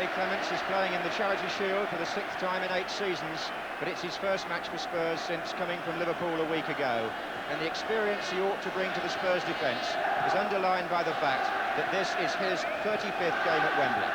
Ray Clements is playing in the Charity Shield for the 6th time in 8 seasons, but it's his first match for Spurs since coming from Liverpool a week ago. And the experience he ought to bring to the Spurs defence is underlined by the fact that this is his 35th game at Wembley.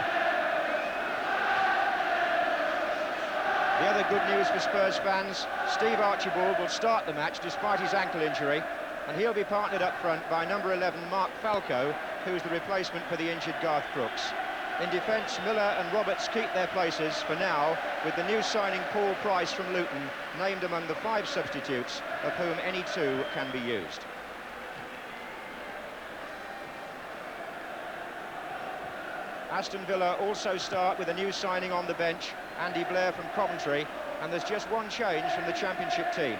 The other good news for Spurs fans, Steve Archibald will start the match despite his ankle injury, and he'll be partnered up front by number 11 Mark Falco, who's the replacement for the injured Garth Brooks. In defence, Miller and Roberts keep their places for now, with the new signing Paul Price from Luton named among the 5 substitutes, of whom any 2 can be used. Aston Villa also start with a new signing on the bench, Andy Blair from Coventry, and there's just one change from the Championship team.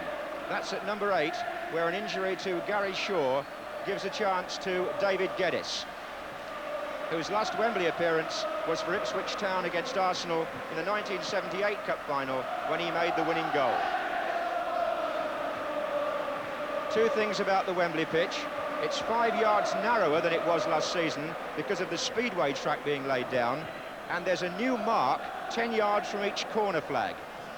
That's at number 8, where an injury to Gary Shaw gives a chance to David Geddes, whose last Wembley appearance was for Ipswich Town against Arsenal in the 1978 Cup final when he made the winning goal. 2 things about the Wembley pitch. It's 5 yards narrower than it was last season because of the speedway track being laid down, and there's a new mark 10 yards from each corner flag.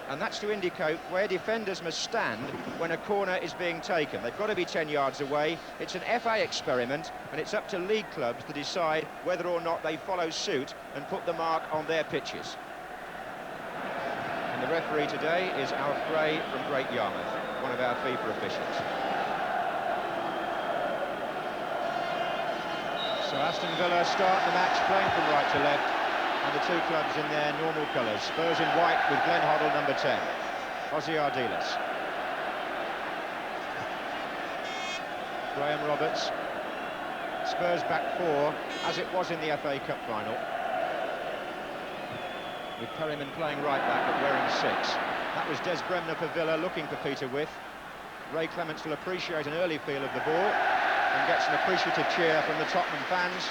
And that's to indicate where defenders must stand when a corner is being taken. They've got to be 10 yards away. It's an FA experiment, and it's up to league clubs to decide whether or not they follow suit and put the mark on their pitches. And the referee today is Alf Gray from Great Yarmouth, one of our FIFA officials. So Aston Villa start the match playing from right to left, and the 2 clubs in their normal colours. Spurs in white with Glenn Hoddle, number 10. Ozzy Ardiles. Graham Roberts. Spurs back 4, as it was in the FA Cup final, with Perryman playing right back but wearing 6. That was Des Bremner for Villa, looking for Peter With. Ray Clements will appreciate an early feel of the ball and gets an appreciative cheer from the Tottenham fans,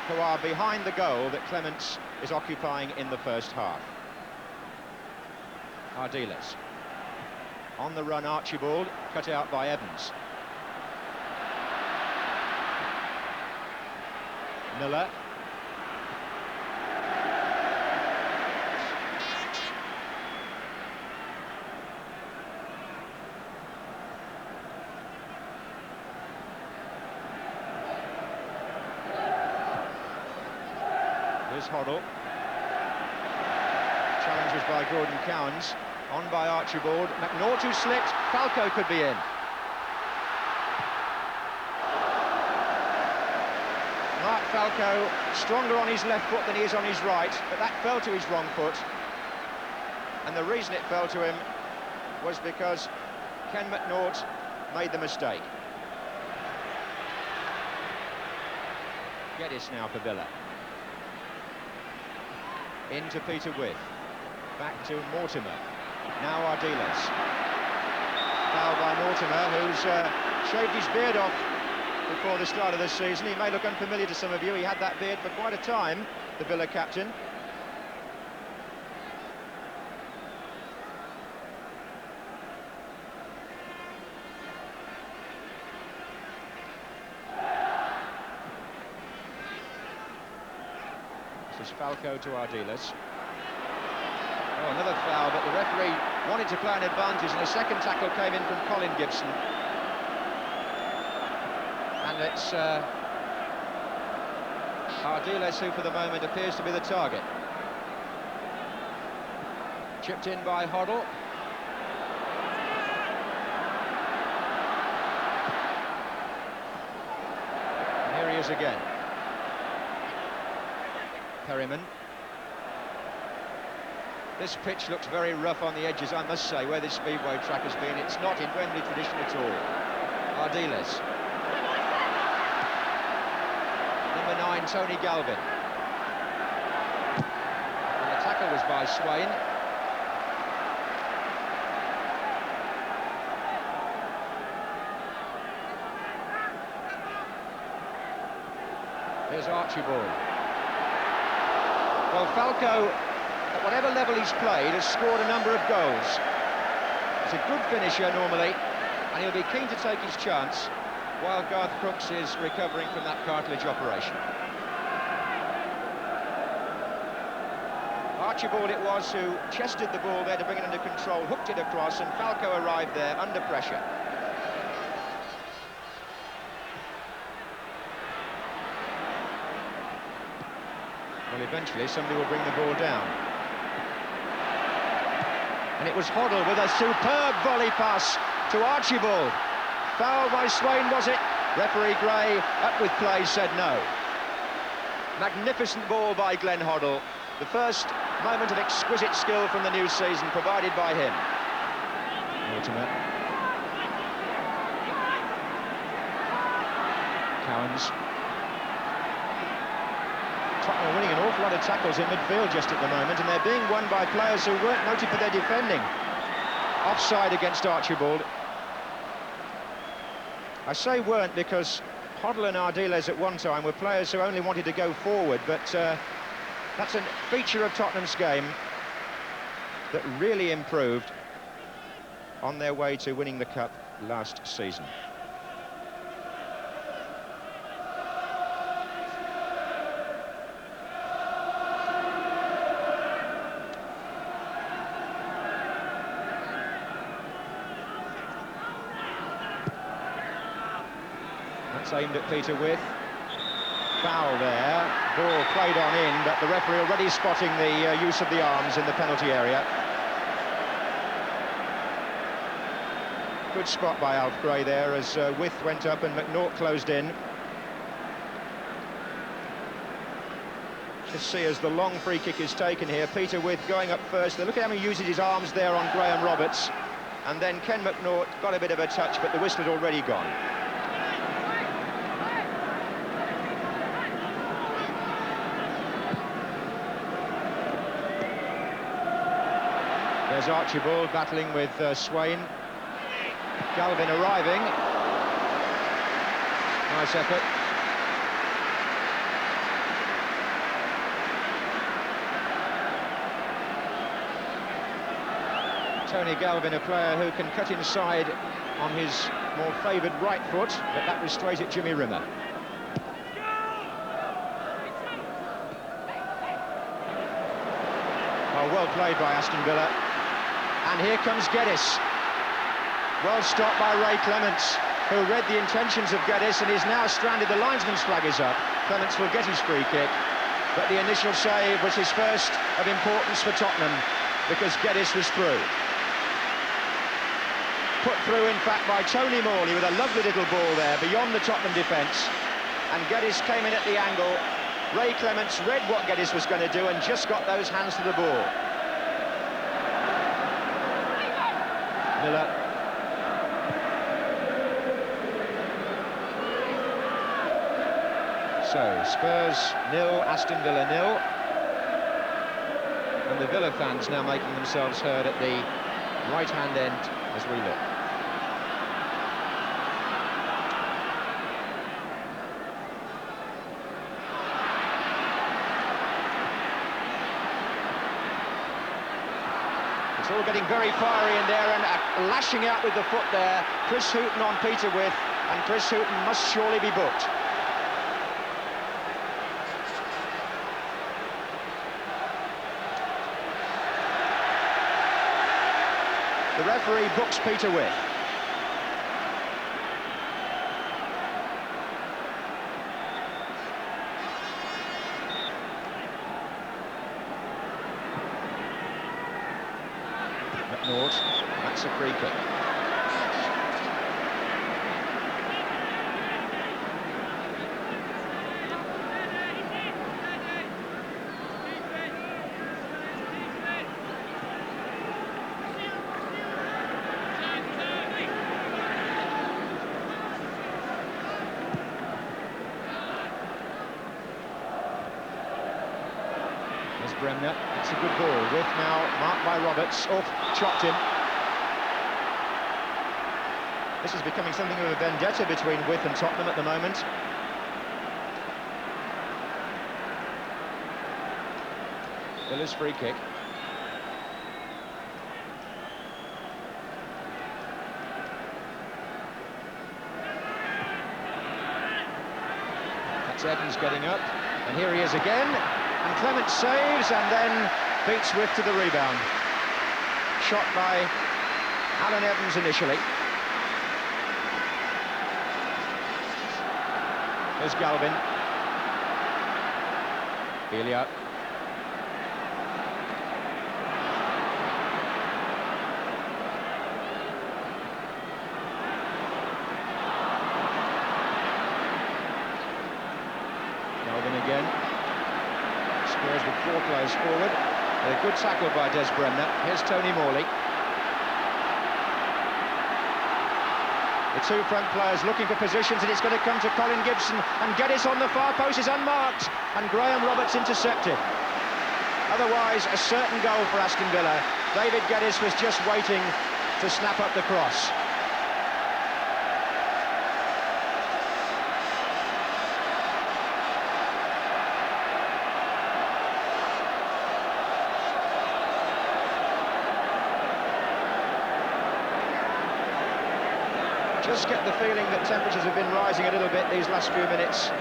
who are behind the goal that Clements is occupying in the first half. Ardiles. On the run, Archibald, cut out by Evans. Miller. Here's Hoddle. Challenges by Gordon Cowans. On by Archibald. McNaught who slipped. Falco could be in. Mark Falco stronger on his left foot than he is on his right, but that fell to his wrong foot. And the reason it fell to him was because Ken McNaught made the mistake. Geddes now for Villa. Into Peter With. Back to Mortimer. Now Ardiles. Foul by Mortimer, who's shaved his beard off before the start of this season. He may look unfamiliar to some of you. He had that beard for quite a time, the Villa captain. This is Falco to Ardiles. Oh, another foul, but the referee wanted to play an advantage, and a second tackle came in from Colin Gibson. And it's Ardiles who, for the moment, appears to be the target. Chipped in by Hoddle. And here he is again. Perryman. This pitch looks very rough on the edges, I must say, where this speedway track has been. It's not in Wembley tradition at all. Ardiles. Number 9, Tony Galvin. And the tackle was by Swain. Here's Archibald. Well, Falco, at whatever level he's played, has scored a number of goals. He's a good finisher normally, and he'll be keen to take his chance while Garth Brooks is recovering from that cartilage operation. Archibald it was who chested the ball there to bring it under control, hooked it across, and Falco arrived there under pressure. Well, eventually somebody will bring the ball down. And it was Hoddle with a superb volley pass to Archibald. Foul by Swain, was it? Referee Gray, up with play, said no. Magnificent ball by Glenn Hoddle. The first moment of exquisite skill from the new season provided by him. Mortimer. Cowans. Tottenham are winning an awful lot of tackles in midfield just at the moment, and they're being won by players who weren't noted for their defending. Offside against Archibald. I say weren't because Hoddle and Ardiles at one time were players who only wanted to go forward, but that's a feature of Tottenham's game that really improved on their way to winning the Cup last season. That's aimed at Peter With. Foul there. Ball played on in, but the referee already spotting the use of the arms in the penalty area. Good spot by Alf Gray there as With went up and McNaught closed in. Just see as the long free kick is taken here, Peter With going up first. Look at how he uses his arms there on Graham Roberts. And then Ken McNaught got a bit of a touch, but the whistle had already gone. There's Archibald battling with Swain. Galvin arriving. Nice effort. Tony Galvin, a player who can cut inside on his more favoured right foot, but that was straight at Jimmy Rimmer. Oh, well played by Aston Villa. And here comes Geddes. Well stopped by Ray Clements, who read the intentions of Geddes and is now stranded. The linesman's flag is up. Clements will get his free kick, but the initial save was his first of importance for Tottenham because Geddes was through. Put through, in fact, by Tony Morley with a lovely little ball there beyond the Tottenham defence, and Geddes came in at the angle. Ray Clements read what Geddes was going to do and just got those hands to the ball. Miller. So, Spurs 0, Aston Villa 0. And the Villa fans now making themselves heard at the right-hand end as we look. It's all getting very fiery in there, and lashing out with the foot there. Chris Hughton on Peter With, and Chris Hughton must surely be booked. The referee books Peter With. McNaught, that's a free kick. Bremner, it's a good ball. With now marked by Roberts. Oh, chopped him. This is becoming something of a vendetta between With and Tottenham at the moment. Villa's free kick. That's Evans getting up, and here he is again. And Clement saves, and then beats With to the rebound. Shot by Alan Evans initially. Here's Galvin. Belia. Galvin again. Spurs with 4 players forward. A good tackle by Des Bremner. Here's Tony Morley. The two front players looking for positions, and it's going to come to Colin Gibson, and Geddes on the far post is unmarked, and Graham Roberts intercepted. Otherwise, a certain goal for Aston Villa. David Geddes was just waiting to snap up the cross. Just get the feeling that temperatures have been rising a little bit these last few minutes.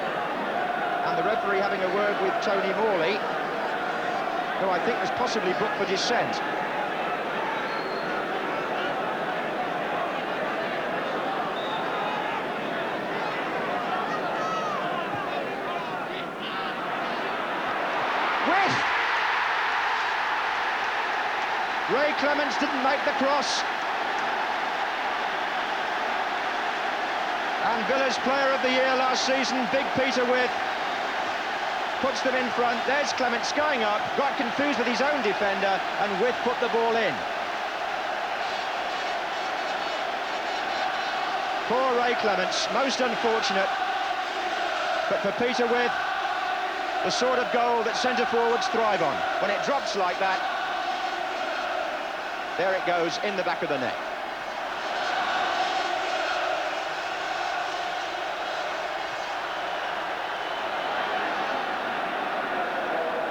And the referee having a word with Tony Morley, who I think was possibly booked for dissent. With! Ray Clements didn't make the cross. And Villa's player of the year last season, Big Peter With, puts them in front. There's Clements going up, got confused with his own defender, and With put the ball in. Poor Ray Clements, most unfortunate. But for Peter With, the sort of goal that centre-forwards thrive on. When it drops like that, there it goes in the back of the net.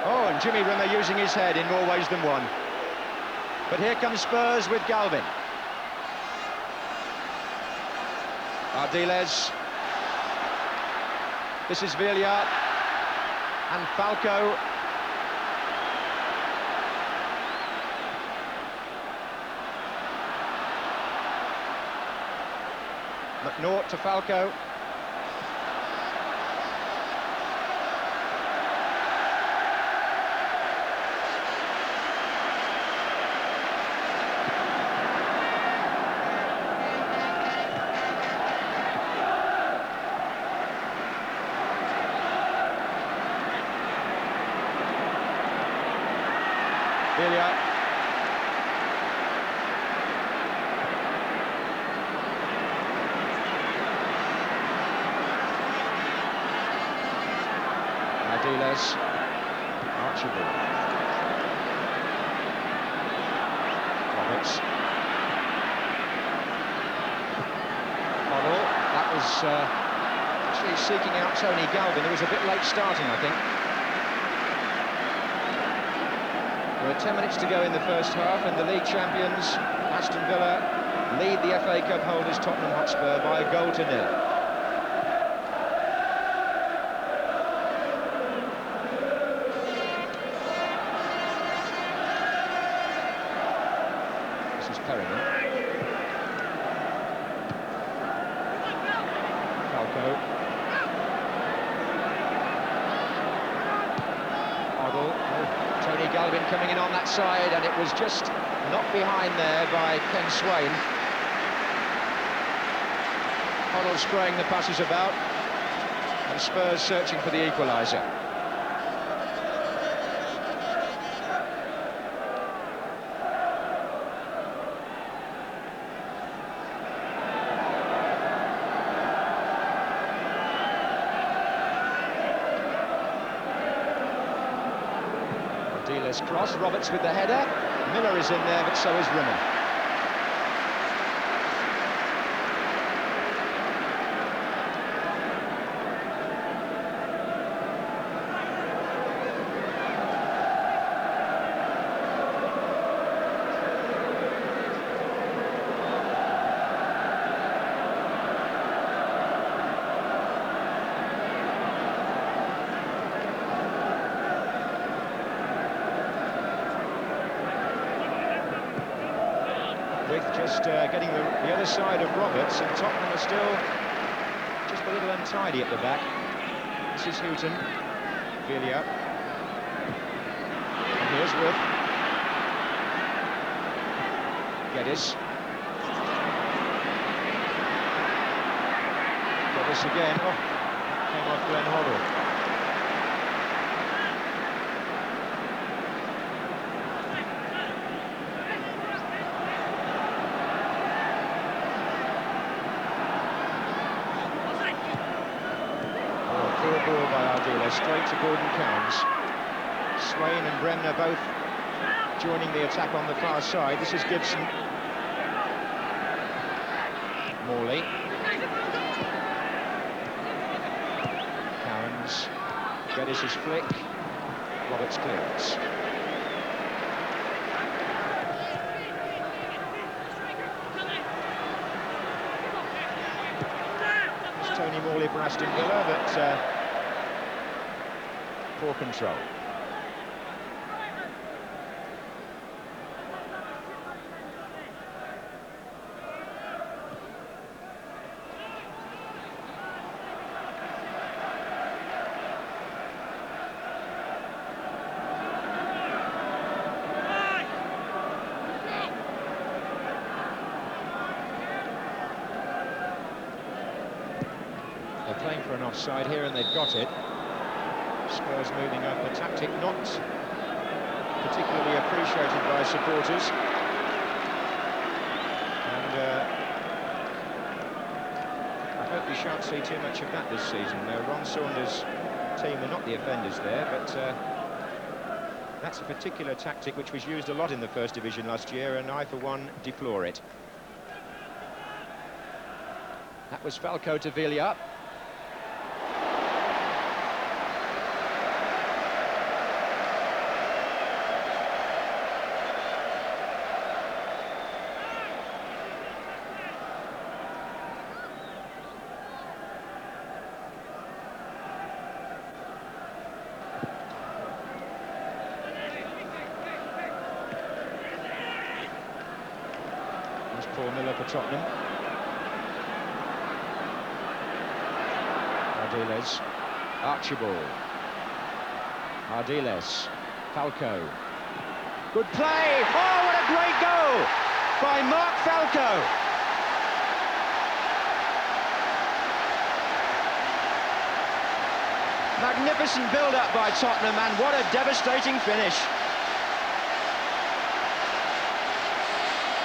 Oh, and Jimmy Rimmer using his head in more ways than one. But here comes Spurs with Galvin. Ardiles. This is Villiard. And Falco. McNaught to Falco. Villiard. Ardiles. Archibald. Roberts. Hoddle. That was actually seeking out Tony Galvin. It was a bit late starting, I think. There are 10 minutes to go in the first half, and the league champions, Aston Villa, lead the FA Cup holders Tottenham Hotspur by a goal to nil. This is Perriman. Falco. Hoddle. Tony Galvin coming in on that side, and it was just knocked behind there by Ken Swain. Hoddle spraying the passes about, and Spurs searching for the equaliser. Ardiles cross, Roberts with the header. Miller is in there, but so is Rimmer. with just getting the other side of Roberts, and Tottenham are still just a little untidy at the back. This is Houghton, Villiers, and here's Wood. Geddes. Geddes again. Oh, came off Glenn Hoddle. Straight to Gordon Cowans. Swain and Bremner both joining the attack on the far side. This is Gibson. Morley. Cowans. Geddes' flick. Roberts clearance. It's Tony Morley for Aston Villa, but poor control. They're playing for an offside here, and they've got it. Spurs moving up, a tactic not particularly appreciated by supporters. And I hope we shan't see too much of that this season. Ron Saunders' team are not the offenders there, but that's a particular tactic which was used a lot in the First Division last year, and I, for one, deplore it. That was Falco to Villiers. Paul Miller for Tottenham. Ardiles. Archibald. Ardiles. Falco. Good play! Oh, what a great goal by Mark Falco! Magnificent build-up by Tottenham, and what a devastating finish.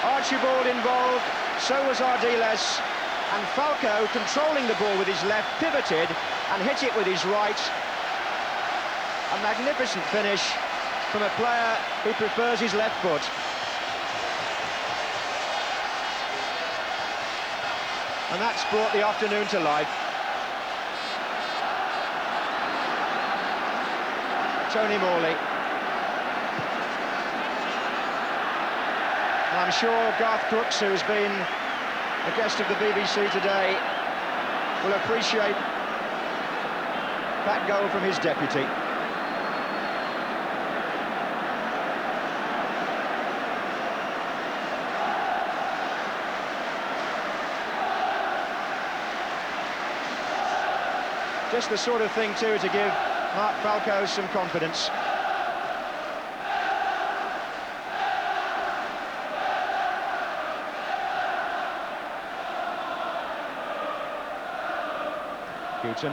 Archibald involved, so was Ardiles, and Falco, controlling the ball with his left, pivoted and hit it with his right. A magnificent finish from a player who prefers his left foot. And that's brought the afternoon to life. Tony Morley. I'm sure Garth Crooks, who's been a guest of the BBC today, will appreciate that goal from his deputy. Just the sort of thing, too, to give Mark Falco some confidence. Houghton.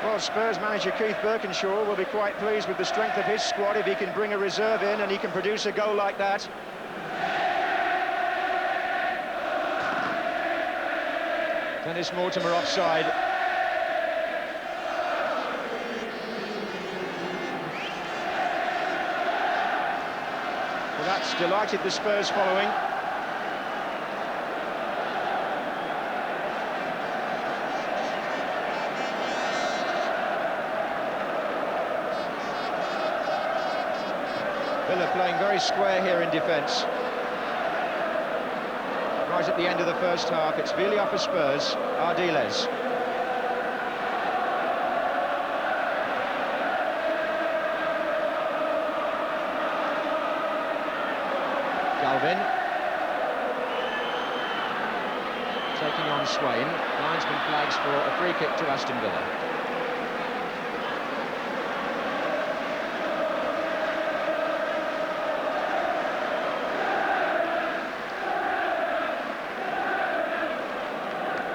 Well, Spurs manager Keith Birkinshaw will be quite pleased with the strength of his squad if he can bring a reserve in and he can produce a goal like that. Dennis Mortimer offside. Well, that's delighted the Spurs following. Villa playing very square here in defence. Right at the end of the first half, it's Villiers for Spurs, Ardiles. Swain. Linesman flags for a free kick to Aston Villa.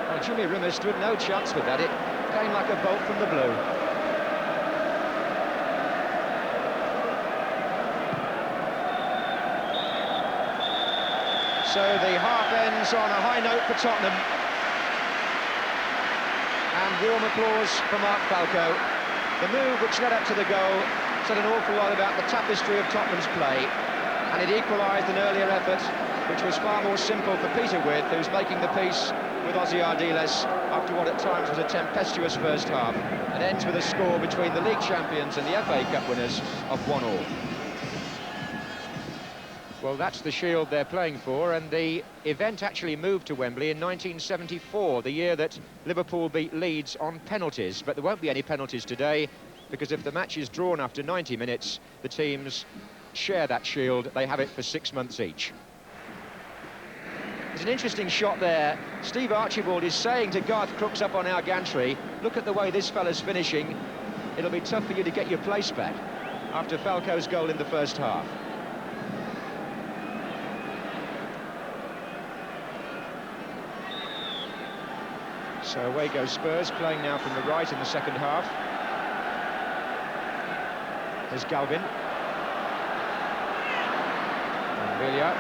Well, Jimmy Rimmer stood no chance with that. It came like a bolt from the blue. So the half ends on a high note for Tottenham. And warm applause for Mark Falco. The move which led up to the goal said an awful lot about the tapestry of Tottenham's play. And it equalised an earlier effort, which was far more simple for Peter With, who's making the peace with Ozzy Ardiles after what at times was a tempestuous first half. It ends with a score between the league champions and the FA Cup winners of 1-1. Well, that's the Shield they're playing for, and the event actually moved to Wembley in 1974, the year that Liverpool beat Leeds on penalties. But there won't be any penalties today, because if the match is drawn after 90 minutes, the teams share that Shield. They have it for 6 months each. There's an interesting shot there. Steve Archibald is saying to Garth Crooks up on our gantry, look at the way this fella's finishing. It'll be tough for you to get your place back after Falco's goal in the first half. So away goes Spurs, playing now from the right in the second half. There's Galvin. And Villa.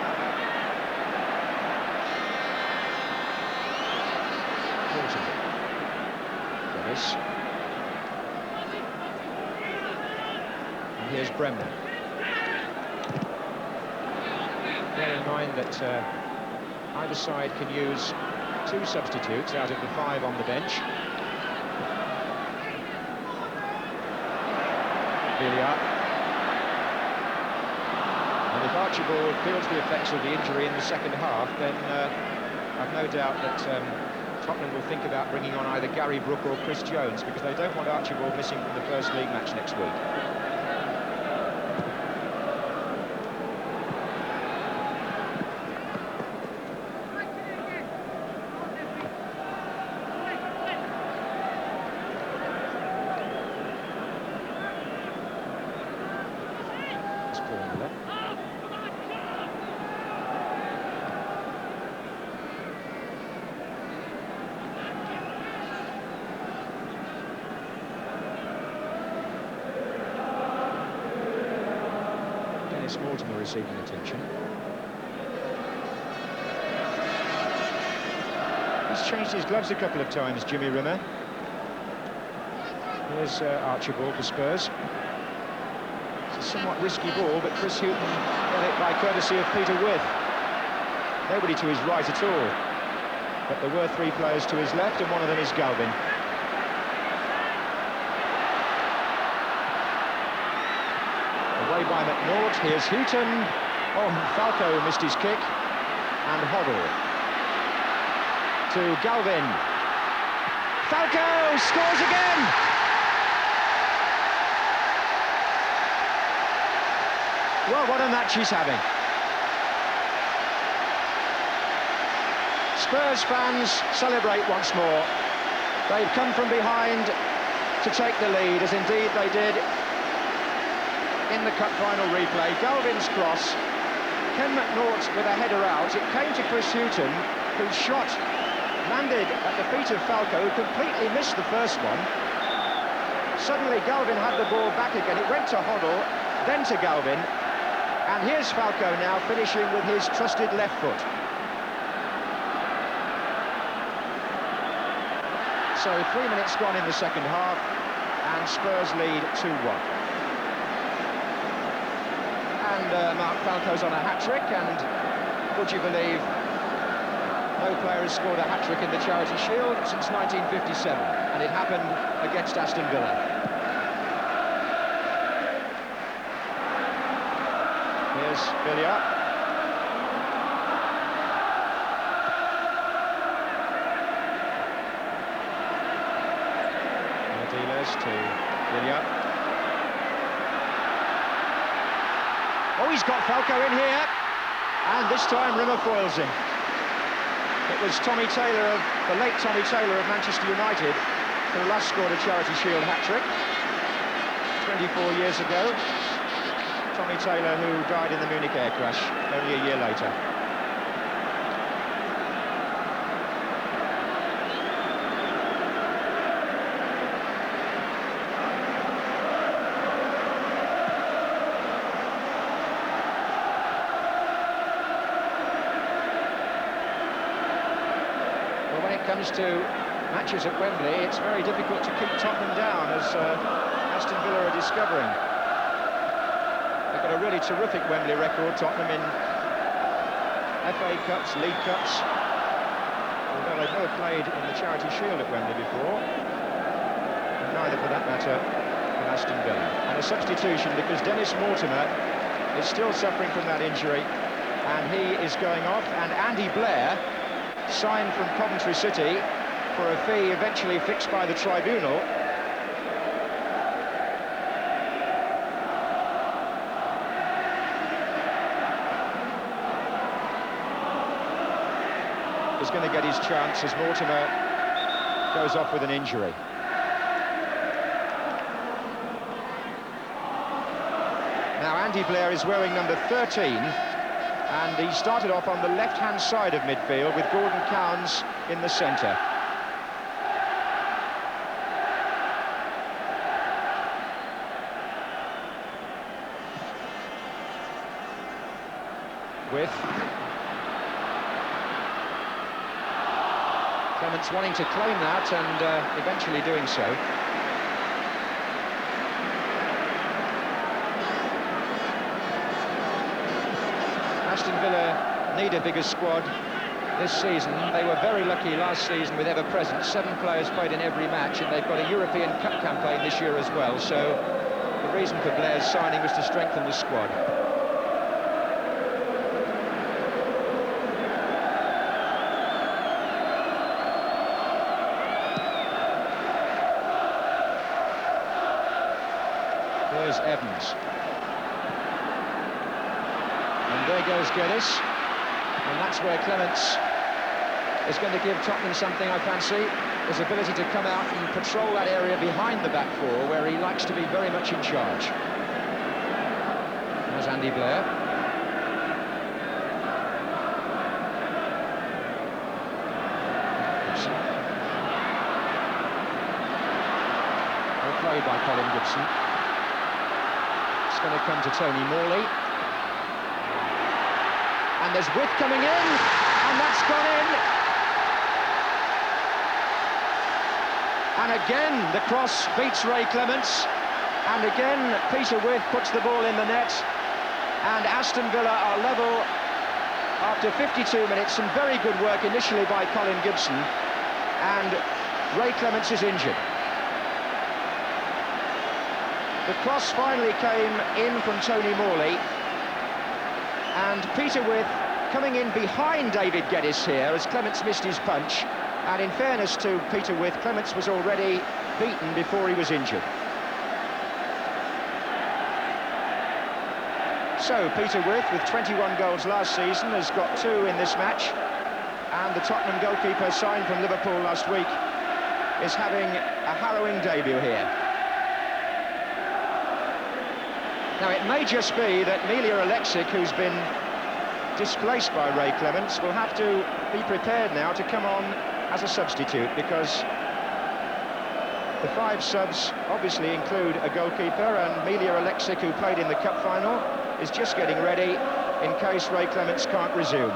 Dennis. And here's Bremner. Bear in mind that either side can use 2 substitutes out of the 5 on the bench. Villa. And if Archibald feels the effects of the injury in the second half, then I've no doubt that Tottenham will think about bringing on either Gary Brook or Chris Jones, because they don't want Archibald missing from the first league match next week. Mortimer receiving attention. He's changed his gloves a couple of times, Jimmy Rimmer. Here's Archibald for Spurs. It's a somewhat risky ball, but Chris Hughton got it by courtesy of Peter With. Nobody to his right at all. But there were 3 players to his left, and one of them is Galvin. Away by McNaught, here's Houghton. Oh, Falco missed his kick. And Hoddle. To Galvin. Falco scores again! Well, what a match he's having. Spurs fans celebrate once more. They've come from behind to take the lead, as indeed they did in the cup final replay. Galvin's cross, Ken McNaught with a header out. It came to Chris Hughton, whose shot landed at the feet of Falco, who completely missed the first one. Suddenly Galvin had the ball back again. It went to Hoddle, then to Galvin, and here's Falco now finishing with his trusted left foot. So 3 minutes gone in the second half, and Spurs lead 2-1. And Mark Falco's on a hat-trick, and would you believe, no player has scored a hat-trick in the Charity Shield since 1957, and it happened against Aston Villa. Here's Villa. Ardiles to Villa. Oh, he's got Falco in here, and this time Rimmer foils him. It was Tommy Taylor, the late Tommy Taylor of Manchester United, who last scored a Charity Shield hat-trick 24 years ago. Tommy Taylor, who died in the Munich air crash only a year later. Well, when it comes to matches at Wembley, it's very difficult to keep Tottenham down, as Aston Villa are discovering. They've got a really terrific Wembley record, Tottenham, in FA Cups, League Cups, although they've never played in the Charity Shield at Wembley before, and neither, for that matter, can Aston Villa. And a substitution, because Dennis Mortimer is still suffering from that injury, and he is going off, and Andy Blair, signed from Coventry City for a fee eventually fixed by the tribunal, is going to get his chance as Mortimer goes off with an injury. Now Andy Blair is wearing number 13, and he started off on the left-hand side of midfield with Gordon Cowans in the centre. With Clements wanting to claim that and eventually doing so. Aston Villa need a bigger squad this season. They were very lucky last season with ever present. 7 players played in every match, and they've got a European Cup campaign this year as well. So the reason for Blair's signing was to strengthen the squad. There's Evans. And there goes Geddes. And that's where Clements is going to give Tottenham something, I fancy. His ability to come out and patrol that area behind the back four, where he likes to be very much in charge. There's Andy Blair. Well played by Colin Gibson. It's going to come to Tony Morley. And there's width coming in, and that's gone in. And again, the cross beats Ray Clements. And again, Peter Withe puts the ball in the net. And Aston Villa are level after 52 minutes. Some very good work initially by Colin Gibson. And Ray Clements is injured. The cross finally came in from Tony Morley, and Peter Withe coming in behind David Geddes here as Clements missed his punch. And in fairness to Peter Withe, Clements was already beaten before he was injured. So Peter Withe, with 21 goals last season, has got 2 in this match, and the Tottenham goalkeeper, signed from Liverpool last week, is having a harrowing debut here. Now, it may just be that Milja Aleksic, who's been displaced by Ray Clements, will have to be prepared now to come on as a substitute, because the 5 subs obviously include a goalkeeper, and Milja Aleksic, who played in the cup final, is just getting ready in case Ray Clements can't resume.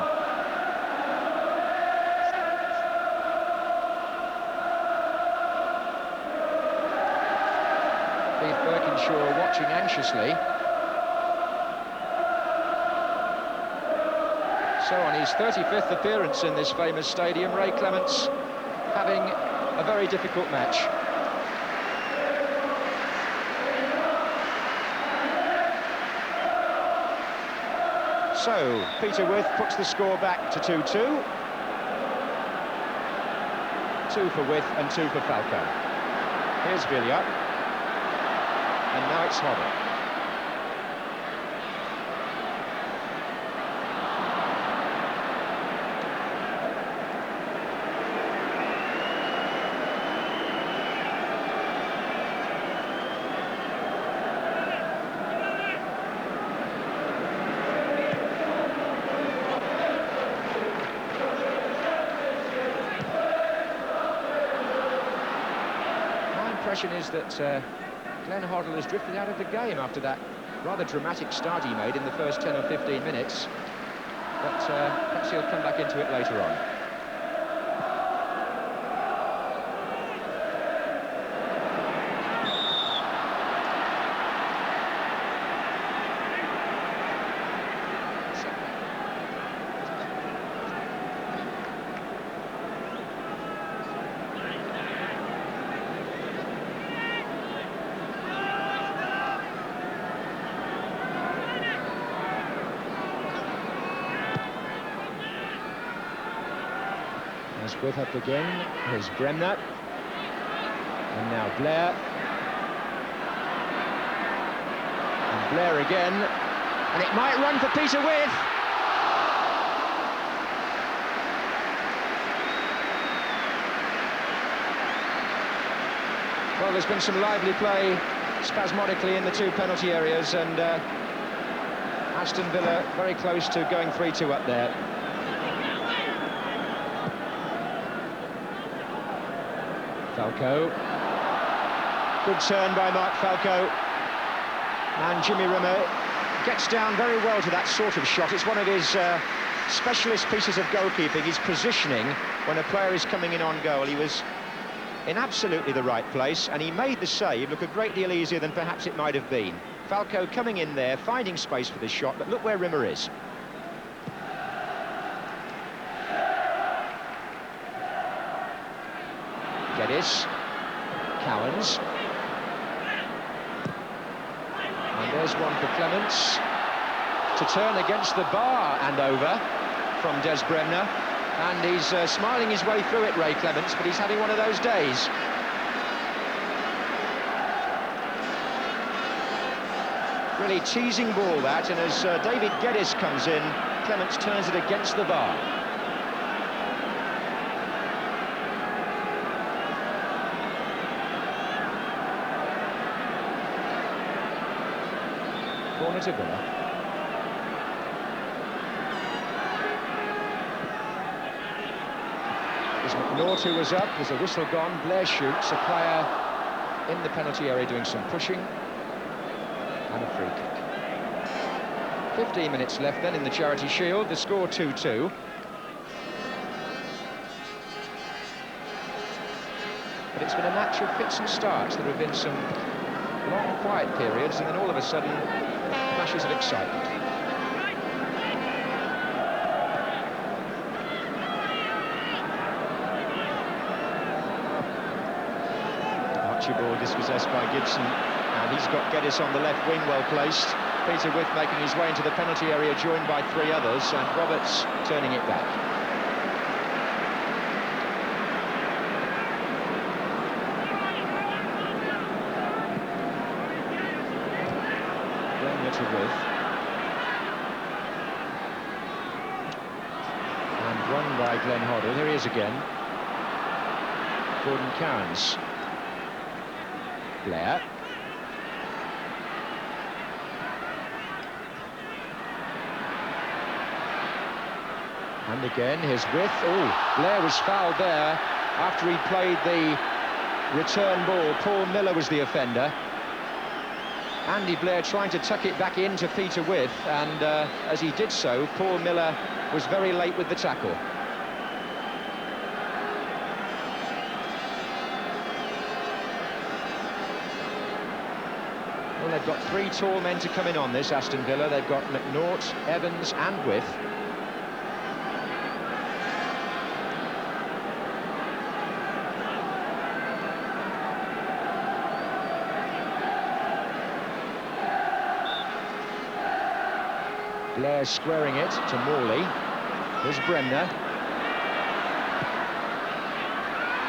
Keith Birkinshaw watching anxiously. So on his 35th appearance in this famous stadium, Ray Clements having a very difficult match. So Peter Withe puts the score back to 2-2. 2 for Withe and 2 for Falco. Here's Villa. And now it's Hoddle. impression is that Glenn Hoddle has drifted out of the game after that rather dramatic start he made in the first 10 or 15 minutes. But perhaps he'll come back into it later on. With up again, here's Bremner, and now Blair, and Blair again, and it might run for Peter With. Well, there's been some lively play spasmodically in the two penalty areas, and Aston Villa very close to going 3-2 up there. Falco. Good turn by Mark Falco. And Jimmy Rimmer gets down very well to that sort of shot. It's one of his specialist pieces of goalkeeping, his positioning when a player is coming in on goal. He was in absolutely the right place, and he made the save look a great deal easier than perhaps it might have been. Falco coming in there, finding space for this shot, but look where Rimmer is. Geddes, Cowans, and there's one for Clements to turn against the bar and over from Des Bremner, and he's smiling his way through it, Ray Clements, but he's having one of those days. Really teasing ball that, and as David Geddes comes in, Clements turns it against the bar. Corner to Villa. There's McNaught who was up, there's a whistle gone, Blair shoots, a player in the penalty area doing some pushing, and a free kick. 15 minutes left then in the Charity Shield, the score 2-2. But it's been a match of fits and starts. There have been some long quiet periods, and then all of a sudden flashes of excitement. Archibald dispossessed by Gibson, and he's got Geddes on the left wing, well placed. Peter With making his way into the penalty area, joined by three others, and Roberts turning it back. To With, and won by Glenn Hoddle. Here he is again. Gordon Cowans. Blair. And again, here's With. Oh, Blair was fouled there after he played the return ball. Paul Miller was the offender. Andy Blair trying to tuck it back into Peter With, and as he did so, Paul Miller was very late with the tackle. Well, they've got three tall men to come in on this, Aston Villa. They've got McNaught, Evans and With. Blair squaring it to Morley. There's Bremner.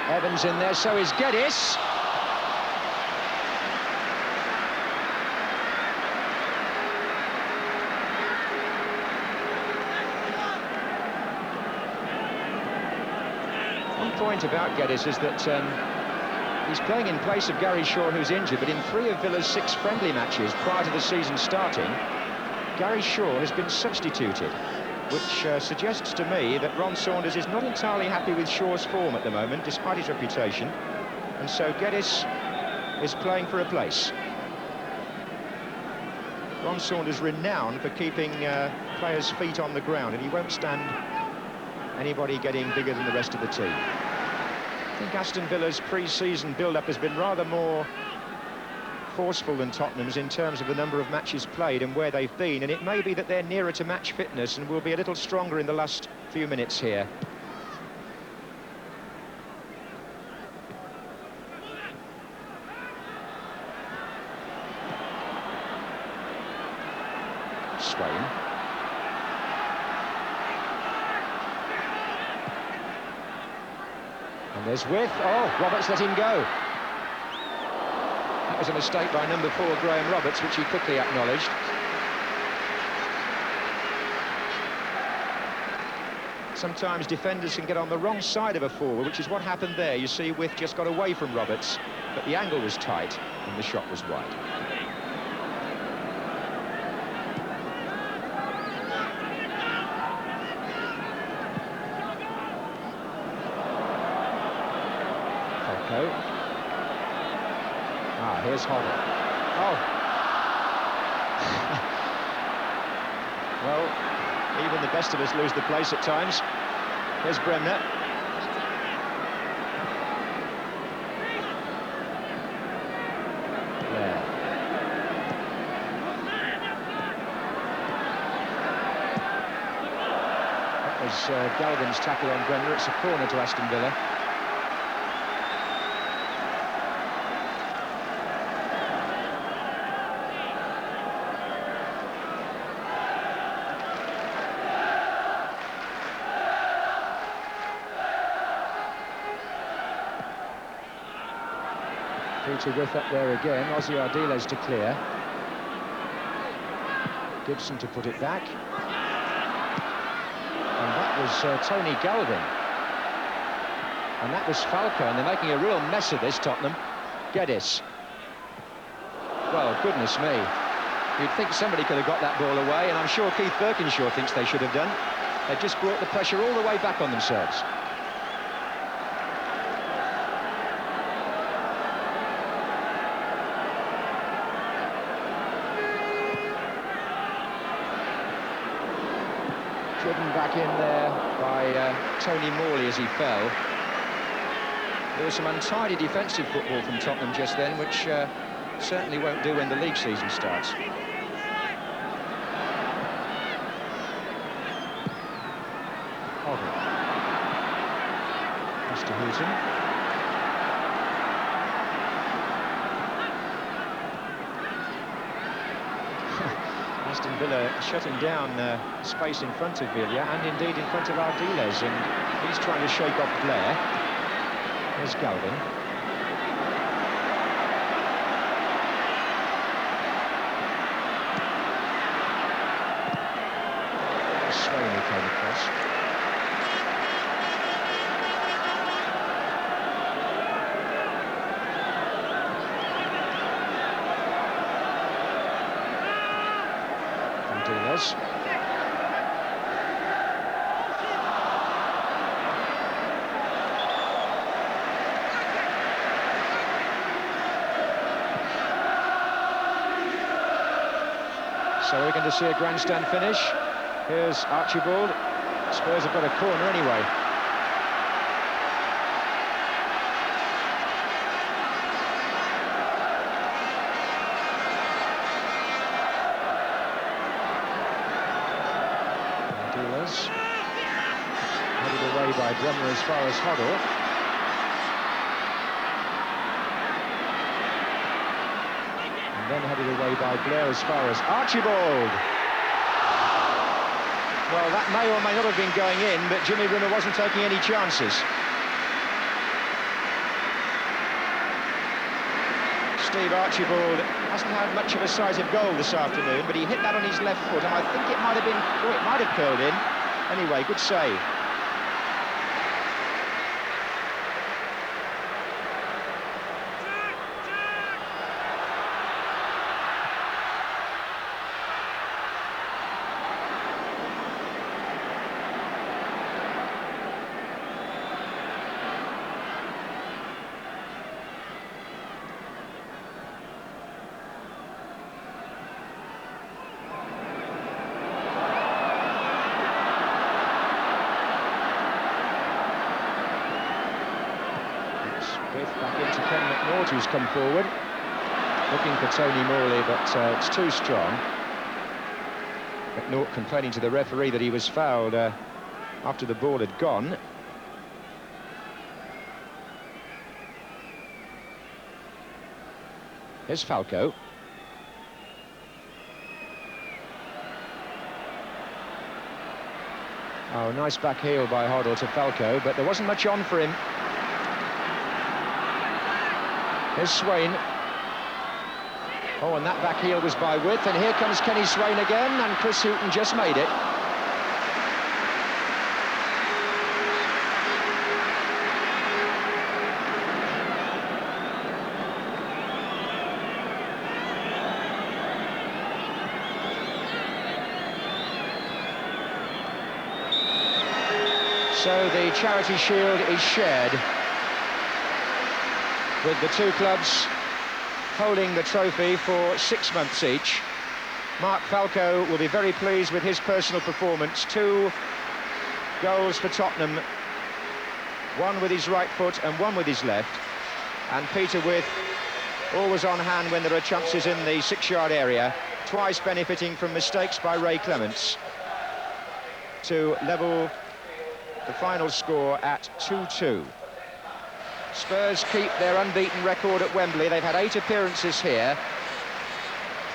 Evans in there, so is Geddes. One point about Geddes is that he's playing in place of Gary Shaw, who's injured, but in 3 of Villa's 6 friendly matches prior to the season starting, Gary Shaw has been substituted, which suggests to me that Ron Saunders is not entirely happy with Shaw's form at the moment, despite his reputation. And so Geddes is playing for a place. Ron Saunders renowned for keeping players' feet on the ground, and he won't stand anybody getting bigger than the rest of the team. I think Aston Villa's pre-season build-up has been rather more forceful than Tottenham's in terms of the number of matches played and where they've been, and it may be that they're nearer to match fitness and will be a little stronger in the last few minutes here. Swain. And there's width. Oh, Roberts let him go. That was a mistake by number 4, Graham Roberts, which he quickly acknowledged. Sometimes defenders can get on the wrong side of a forward, which is what happened there. You see, Width just got away from Roberts, but the angle was tight and the shot was wide. Here's Hoddle. Oh. Well, even the best of us lose the place at times. Here's Bremner. There. That was Galvin's tackle on Bremner. It's a corner to Aston Villa. To Width up there again. Ozzy Ardiles to clear. Gibson to put it back. And that was Tony Galvin. And that was Falco, and they're making a real mess of this, Tottenham. Geddes. Well, goodness me. You'd think somebody could have got that ball away, and I'm sure Keith Birkinshaw thinks they should have done. They've just brought the pressure all the way back on themselves. Driven back in there by Tony Morley as he fell. There was some untidy defensive football from Tottenham just then, which certainly won't do when the league season starts. Hoddle. Mr. Houghton. Aston Villa shutting down space in front of Villa and indeed in front of Ardiles, and he's trying to shake off Blair. There's Galvin. Swain who came across. Ardiles. So we're going to see a grandstand finish. Here's Archibald. Spurs have got a corner anyway. Ardiles. Headed away by Bremner as far as Hoddle. Then headed away by Blair as far as Archibald. Well, that may or may not have been going in, but Jimmy Rimmer wasn't taking any chances. Steve Archibald hasn't had much of a sight of goal this afternoon, but he hit that on his left foot, and I think it might have been, oh, it might have curled in. Anyway, good save. Back into Ken McNaught, who's come forward. Looking for Tony Morley, but it's too strong. McNaught complaining to the referee that he was fouled after the ball had gone. Here's Falco. Oh, nice back heel by Hoddle to Falco, but there wasn't much on for him. Here's Swain. Oh, and that back heel was by Width, and here comes Kenny Swain again, and Chris Hooton just made it. So the Charity Shield is shared with the two clubs holding the trophy for 6 months each. Mark Falco will be very pleased with his personal performance. 2 goals for Tottenham, 1 with his right foot and 1 with his left. And Peter Width always on hand when there are chances in the 6-yard area, twice benefiting from mistakes by Ray Clements to level the final score at 2-2. Spurs keep their unbeaten record at Wembley. They've had 8 appearances here,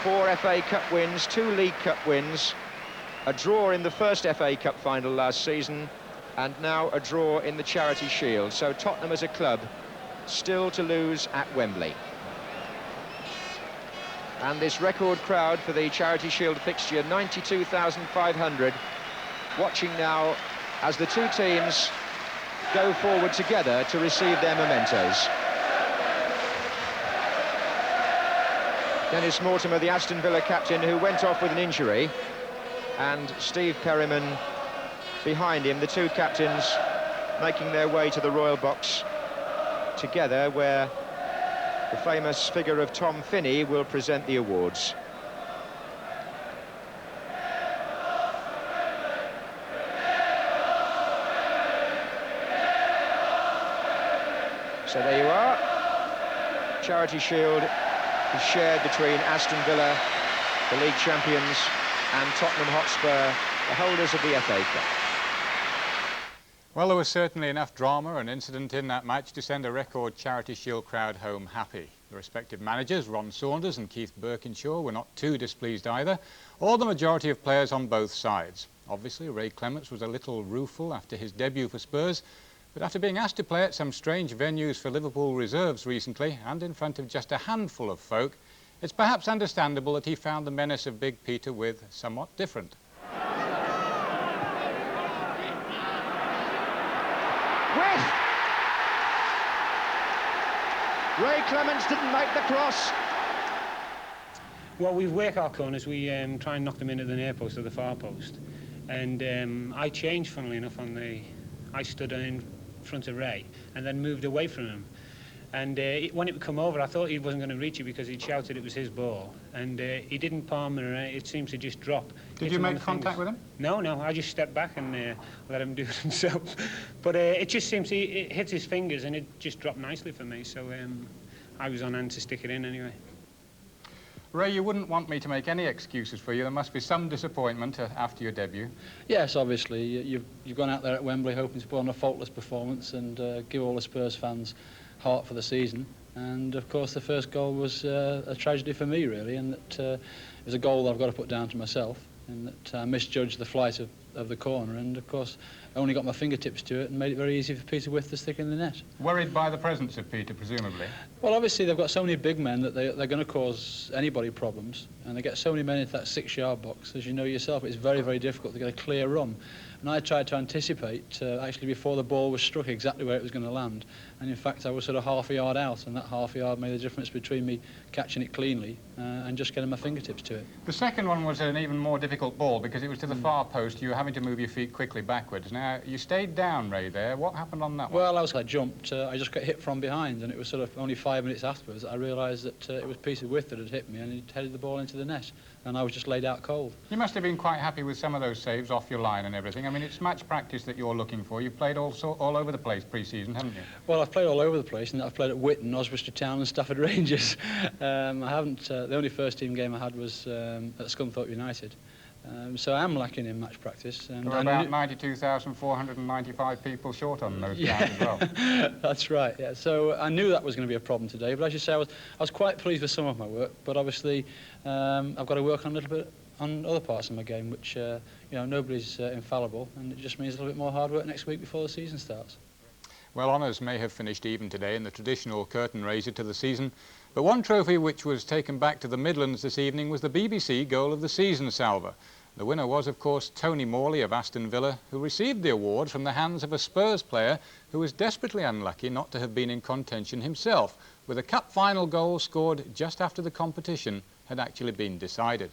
4 FA Cup wins, 2 League Cup wins, a draw in the first FA Cup final last season, and now a draw in the Charity Shield. So Tottenham as a club still to lose at Wembley. And this record crowd for the Charity Shield fixture, 92,500, watching now as the two teams go forward together to receive their mementos. Dennis Mortimer, the Aston Villa captain, who went off with an injury, and Steve Perryman behind him, the two captains making their way to the Royal Box together, where the famous figure of Tom Finney will present the awards. So there you are. Charity Shield is shared between Aston Villa, the league champions, and Tottenham Hotspur, the holders of the FA Cup. Well, there was certainly enough drama and incident in that match to send a record Charity Shield crowd home happy. The respective managers, Ron Saunders and Keith Birkinshaw, were not too displeased either, or the majority of players on both sides. Obviously, Ray Clements was a little rueful after his debut for Spurs, but after being asked to play at some strange venues for Liverpool reserves recently, and in front of just a handful of folk, it's perhaps understandable that he found the menace of Big Peter Width somewhat different. Width! Ray Clements didn't make the cross. Well, we work our corners. We try and knock them into the near post or the far post. And I changed, funnily enough, I stood in front of Ray and then moved away from him. And when it would come over, I thought he wasn't going to reach it because he'd shouted it was his ball. And he didn't palm it, it seems to just drop. Did you make contact with him? No, I just stepped back and let him do it himself. But it just seems it hits his fingers and it just dropped nicely for me. So I was on hand to stick it in anyway. Ray, you wouldn't want me to make any excuses for you. There must be some disappointment after your debut. Yes, obviously. You've gone out there at Wembley hoping to put on a faultless performance and give all the Spurs fans heart for the season. And, of course, the first goal was a tragedy for me, really, and that it was a goal that I've got to put down to myself, and that I misjudged the flight of the corner and, of course, only got my fingertips to it and made it very easy for Peter Width to stick in the net. Worried by the presence of Peter, presumably? Well, obviously, they've got so many big men that they're going to cause anybody problems, and they get so many men into that 6-yard box. As you know yourself, it's very, very difficult to get a clear run. And I tried to anticipate, actually, before the ball was struck, exactly where it was going to land. And, in fact, I was sort of half a yard out, and that half a yard made the difference between me catching it cleanly and just getting my fingertips to it. The second one was an even more difficult ball because it was to the far post. You were having to move your feet quickly backwards. Now, you stayed down, Ray, there. What happened on that one? Well, I jumped. I just got hit from behind, and it was sort of only 5 minutes afterwards that I realised that it was Peter Width that had hit me, and he'd headed the ball into the net, and I was just laid out cold. You must have been quite happy with some of those saves off your line and everything. I mean, it's match practice that you're looking for. You've played all over the place pre-season, haven't you? Well, I've played all over the place, and I've played at Whitton, Oswestry Town and Stafford Rangers. I haven't, the only first team game I had was at Scunthorpe United. So I am lacking in match practice. And there were about 92,495 people short on those grounds as well. That's right, yeah. So I knew that was going to be a problem today, but as you say, I was quite pleased with some of my work, but obviously I've got to work on a little bit on other parts of my game, which, you know, nobody's infallible, and it just means a little bit more hard work next week before the season starts. Well, honours may have finished even today in the traditional curtain raiser to the season, but one trophy which was taken back to the Midlands this evening was the BBC Goal of the Season salver. The winner was, of course, Tony Morley of Aston Villa, who received the award from the hands of a Spurs player who was desperately unlucky not to have been in contention himself, with a cup final goal scored just after the competition had actually been decided.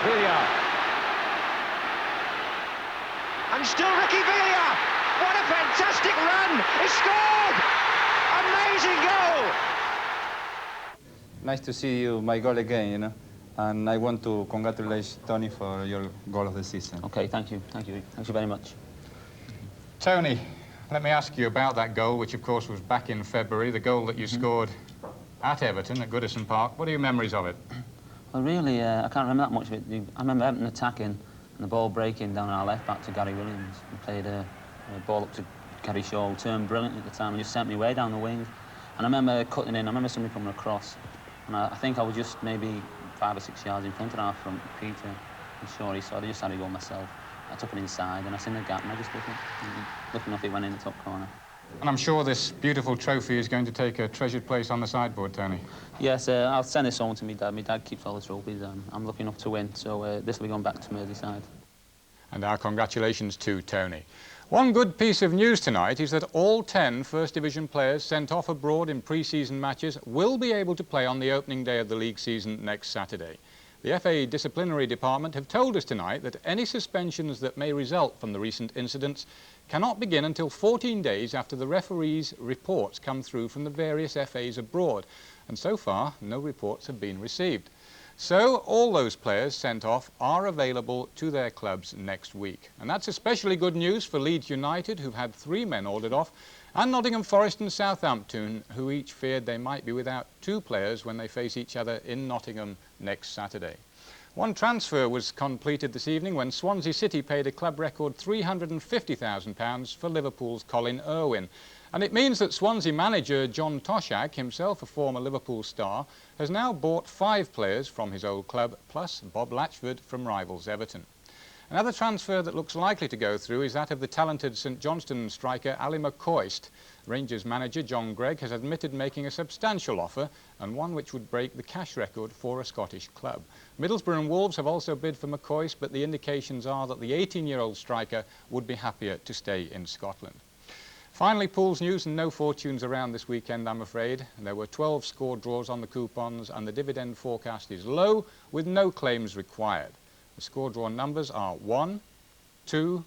Villiers. And still Ricky Villiers! What a fantastic run! He scored! Amazing goal! Nice to see you, my goal again, you know. And I want to congratulate Tony for your goal of the season. Okay, thank you very much. Tony, let me ask you about that goal, which of course was back in February, the goal that you scored at Everton, at Goodison Park. What are your memories of it? Well, really, I can't remember that much of it. I remember Everton attacking and the ball breaking down our left back to Gary Williams. We played a ball up to Gary Shaw, who turned brilliant at the time and just sent me way down the wing. And I remember cutting in, I remember somebody coming across, and I think I was just maybe 5 or 6 yards in front of our front, Peter and Shaw, so I just had to go myself. I took it inside and I seen the gap and I just looking off, it went in the top corner. And I'm sure this beautiful trophy is going to take a treasured place on the sideboard, Tony. Yes, I'll send this on to my dad. My dad keeps all the trophies. I'm lucky enough to win, so this will be going back to Merseyside. And our congratulations to Tony. One good piece of news tonight is that all 10 First Division players sent off abroad in pre-season matches will be able to play on the opening day of the league season next Saturday. The FA Disciplinary Department have told us tonight that any suspensions that may result from the recent incidents cannot begin until 14 days after the referees' reports come through from the various FAs abroad, and so far no reports have been received. So all those players sent off are available to their clubs next week. And that's especially good news for Leeds United, who've had 3 men ordered off, and Nottingham Forest and Southampton, who each feared they might be without 2 players when they face each other in Nottingham next Saturday. One transfer was completed this evening when Swansea City paid a club record £350,000 for Liverpool's Colin Irwin. And it means that Swansea manager John Toshak, himself a former Liverpool star, has now bought 5 players from his old club, plus Bob Latchford from rivals Everton. Another transfer that looks likely to go through is that of the talented St Johnstone striker Ali McCoist. Rangers manager John Gregg has admitted making a substantial offer, and one which would break the cash record for a Scottish club. Middlesbrough and Wolves have also bid for McCoist, but the indications are that the 18-year-old striker would be happier to stay in Scotland. Finally, pools news and no fortunes around this weekend, I'm afraid. There were 12 score draws on the coupons and the dividend forecast is low with no claims required. The score draw numbers are 1, 2,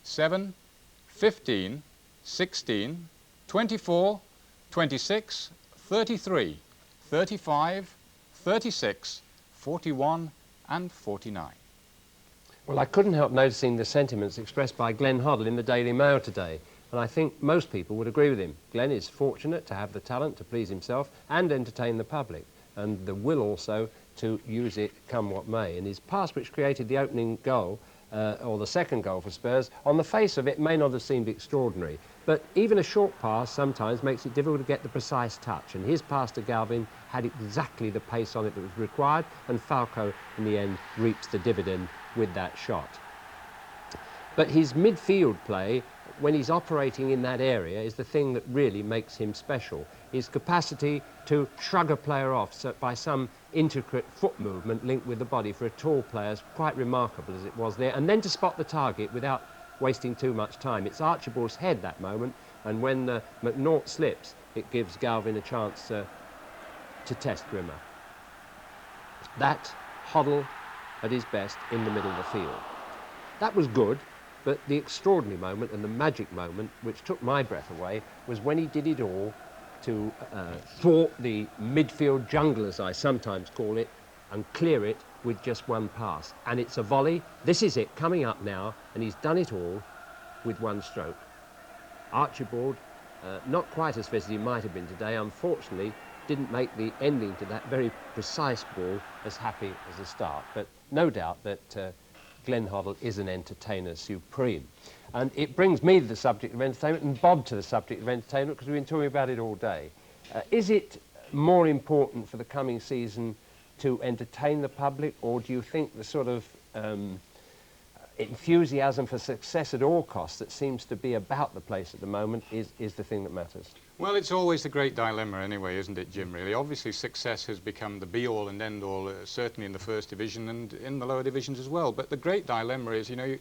7, 15, 16, 24, 26, 33, 35, 36, 41 and 49. Well, I couldn't help noticing the sentiments expressed by Glenn Hoddle in the Daily Mail today. And I think most people would agree with him. Glenn is fortunate to have the talent to please himself and entertain the public, and the will also to use it come what may. And his pass, which created the opening goal, or the second goal for Spurs, on the face of it may not have seemed extraordinary, but even a short pass sometimes makes it difficult to get the precise touch, and his pass to Galvin had exactly the pace on it that was required, and Falco in the end reaps the dividend with that shot. But his midfield play, when he's operating in that area, is the thing that really makes him special. His capacity to shrug a player off by some intricate foot movement linked with the body for a tall player is quite remarkable as it was there, and then to spot the target without wasting too much time. It's Archibald's head that moment, and when McNaught slips, it gives Galvin a chance to test Grimmer. That Hoddle at his best in the middle of the field. That was good. But the extraordinary moment and the magic moment, which took my breath away, was when he did it all to thwart the midfield jungle, as I sometimes call it, and clear it with just one pass. And it's a volley. This is it, coming up now, and he's done it all with one stroke. Archibald, not quite as fit as he might have been today, unfortunately didn't make the ending to that very precise ball as happy as the start. But no doubt that Glenn Hoddle is an entertainer supreme. And it brings me to the subject of entertainment and Bob to the subject of entertainment, because we've been talking about it all day. Is it more important for the coming season to entertain the public, or do you think the sort of enthusiasm for success at all costs that seems to be about the place at the moment is the thing that matters? Well, it's always the great dilemma anyway, isn't it, Jim, really? Obviously, success has become the be-all and end-all, certainly in the first division and in the lower divisions as well. But the great dilemma is, you know,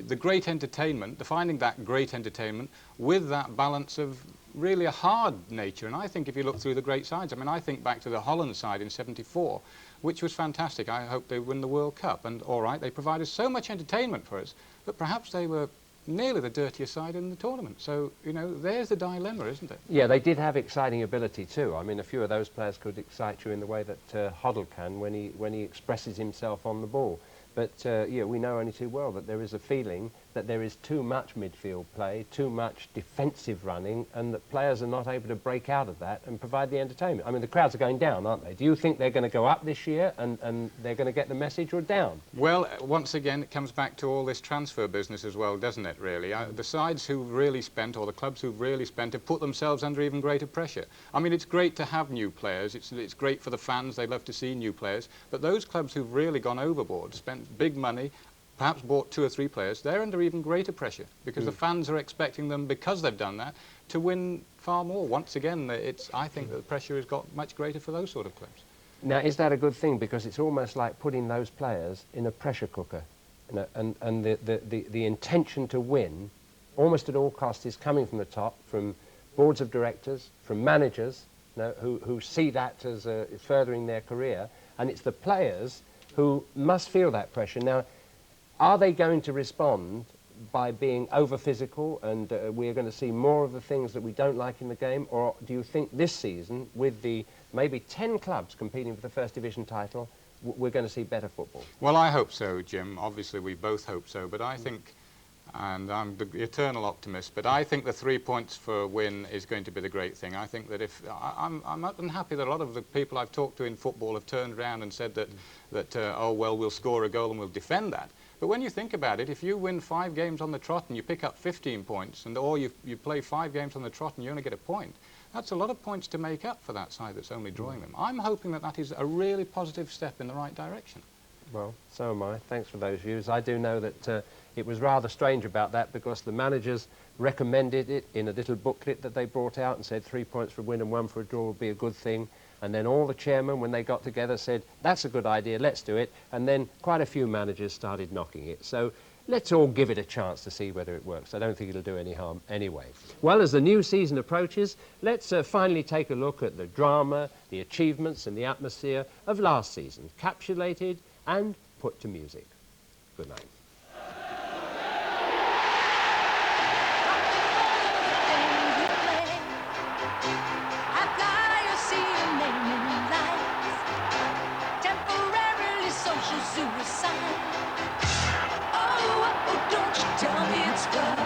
the great entertainment, finding that great entertainment with that balance of really a hard nature. And I think if you look through the great sides, I mean, I think back to the Holland side in '74, which was fantastic. I hope they win the World Cup. And all right, they provided so much entertainment for us, but perhaps they were nearly the dirtier side in the tournament. So, you know, there's the dilemma, isn't it? Yeah, they did have exciting ability too. I mean, a few of those players could excite you in the way that Hoddle can when he expresses himself on the ball. But, yeah, we know only too well that there is a feeling that there is too much midfield play, too much defensive running, and that players are not able to break out of that and provide the entertainment. I mean, the crowds are going down, aren't they? Do you think they're going to go up this year and they're going to get the message, or down? Well, once again, it comes back to all this transfer business as well, doesn't it, really? The sides who've really spent, or the clubs who've really spent, have put themselves under even greater pressure. I mean, it's great to have new players. It's great for the fans. They love to see new players. But those clubs who've really gone overboard, spent big money, perhaps bought 2 or 3 players, they're under even greater pressure because the fans are expecting them, because they've done that, to win far more. Once again, I think that the pressure has got much greater for those sort of clubs. Now, is that a good thing? Because it's almost like putting those players in a pressure cooker, you know, and the intention to win, almost at all costs, is coming from the top, from boards of directors, from managers, you know, who see that as furthering their career, and it's the players who must feel that pressure. Now, are they going to respond by being over-physical and we're going to see more of the things that we don't like in the game, or do you think this season, with the maybe 10 clubs competing for the First Division title, we're going to see better football? Well, I hope so, Jim. Obviously, we both hope so, but I think, and I'm the eternal optimist, but I think the 3 points for a win is going to be the great thing. I think that if I'm unhappy that a lot of the people I've talked to in football have turned around and said that oh well, we'll score a goal and we'll defend that. But when you think about it, if you win 5 games on the trot and you pick up 15 points, or you play 5 games on the trot and you only get a point, that's a lot of points to make up for that side that's only drawing them. I'm hoping that that is a really positive step in the right direction. Well, so am I. Thanks for those views. I do know that it was rather strange about that, because the managers recommended it in a little booklet that they brought out and said 3 points for a win and 1 for a draw would be a good thing. And then all the chairmen, when they got together, said, that's a good idea, let's do it. And then quite a few managers started knocking it. So let's all give it a chance to see whether it works. I don't think it'll do any harm anyway. Well, as the new season approaches, let's finally take a look at the drama, the achievements and the atmosphere of last season, capsulated and put to music. Good night. Suicide. Oh, don't you tell me it's love.